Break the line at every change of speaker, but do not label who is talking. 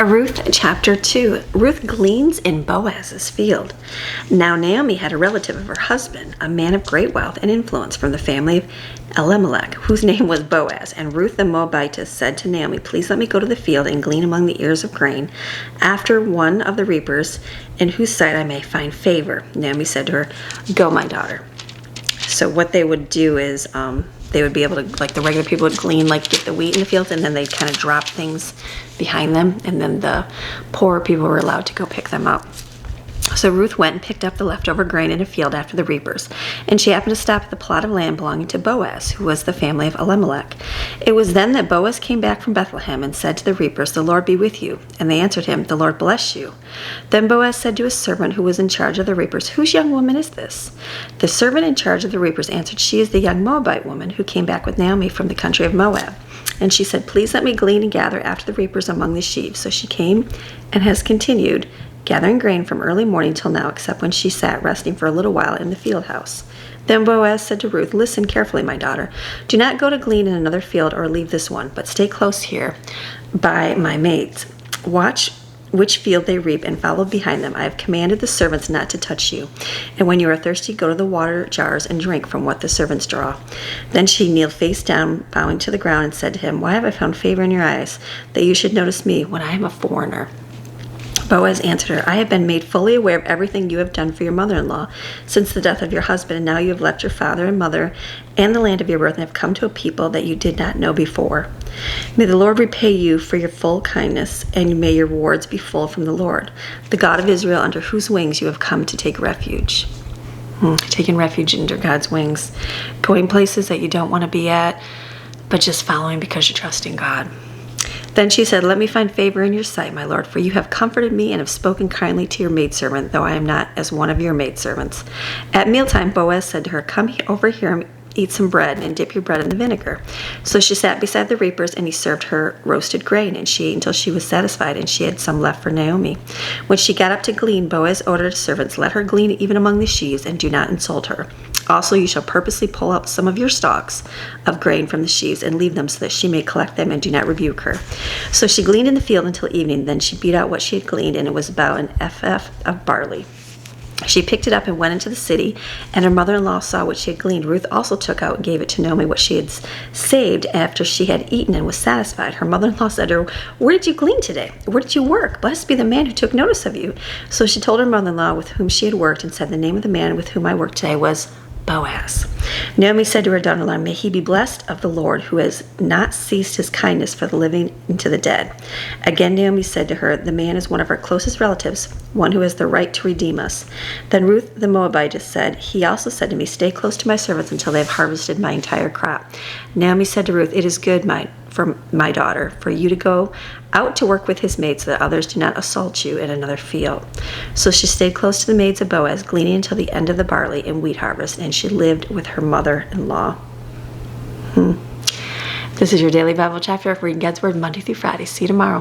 Ruth Chapter 2. Ruth gleans in Boaz's field. Now Naomi had a relative of her husband, a man of great wealth and influence from the family of Elimelech, whose name was Boaz. And Ruth the Moabitess said to Naomi, "Please let me go to the field and glean among the ears of grain after one of the reapers, in whose sight I may find favor." Naomi said to her, "Go, my daughter." So what they would do is they would be able to, like the regular people would glean, like get the wheat in the fields, and then they'd kind of drop things behind them, and then the poorer people were allowed to go pick them up. So Ruth went and picked up the leftover grain in a field after the reapers, and she happened to stop at the plot of land belonging to Boaz, who was the family of Elimelech. It was then that Boaz came back from Bethlehem and said to the reapers, "The Lord be with you." And they answered him, "The Lord bless you." Then Boaz said to his servant who was in charge of the reapers, "Whose young woman is this?" The servant in charge of the reapers answered, "She is the young Moabite woman who came back with Naomi from the country of Moab." And she said, "Please let me glean and gather after the reapers among the sheaves." So she came and has continued gathering grain from early morning till now, except when she sat resting for a little while in the field house. Then Boaz said to Ruth, "Listen carefully, my daughter. Do not go to glean in another field or leave this one, but stay close here by my maids. Watch which field they reap and follow behind them. I have commanded the servants not to touch you. And when you are thirsty, go to the water jars and drink from what the servants draw." Then she kneeled face down, bowing to the ground, and said to him, "Why have I found favor in your eyes, that you should notice me when I am a foreigner?" Boaz answered her, "I have been made fully aware of everything you have done for your mother-in-law since the death of your husband, and now you have left your father and mother and the land of your birth and have come to a people that you did not know before. May the Lord repay you for your full kindness, and may your rewards be full from the Lord, the God of Israel, under whose wings you have come to take refuge." Taking refuge under God's wings, going places that you don't want to be at, but just following because you trust in God. Then she said, "Let me find favor in your sight, my lord, for you have comforted me and have spoken kindly to your maidservant, though I am not as one of your maidservants." At mealtime, Boaz said to her, "Come over here and eat some bread and dip your bread in the vinegar." So she sat beside the reapers, and he served her roasted grain, and she ate until she was satisfied, and she had some left for Naomi. When she got up to glean, Boaz ordered his servants, "Let her glean even among the sheaves, and do not insult her. Also, you shall purposely pull out some of your stalks of grain from the sheaves and leave them so that she may collect them, and do not rebuke her." So she gleaned in the field until evening. Then she beat out what she had gleaned, and it was about an ephah of barley. She picked it up and went into the city, and her mother-in-law saw what she had gleaned. Ruth also took out and gave it to Naomi what she had saved after she had eaten and was satisfied. Her mother-in-law said to her, "Where did you glean today? Where did you work? Blessed be the man who took notice of you." So she told her mother-in-law with whom she had worked, and said, "The name of the man with whom I worked today was Boaz." Naomi said to her daughter-in-law, "May he be blessed of the Lord, who has not ceased his kindness for the living and to the dead." Again Naomi said to her, "The man is one of our closest relatives, one who has the right to redeem us." Then Ruth the Moabitess said, "He also said to me, 'Stay close to my servants until they have harvested my entire crop.'" Naomi said to Ruth, "It is good, for my daughter, for you to go out to work with his maids, so that others do not assault you in another field." So she stayed close to the maids of Boaz, gleaning until the end of the barley and wheat harvest, and she lived with her mother-in-law. This is your daily Bible chapter of reading God's Word Monday through Friday. See you tomorrow.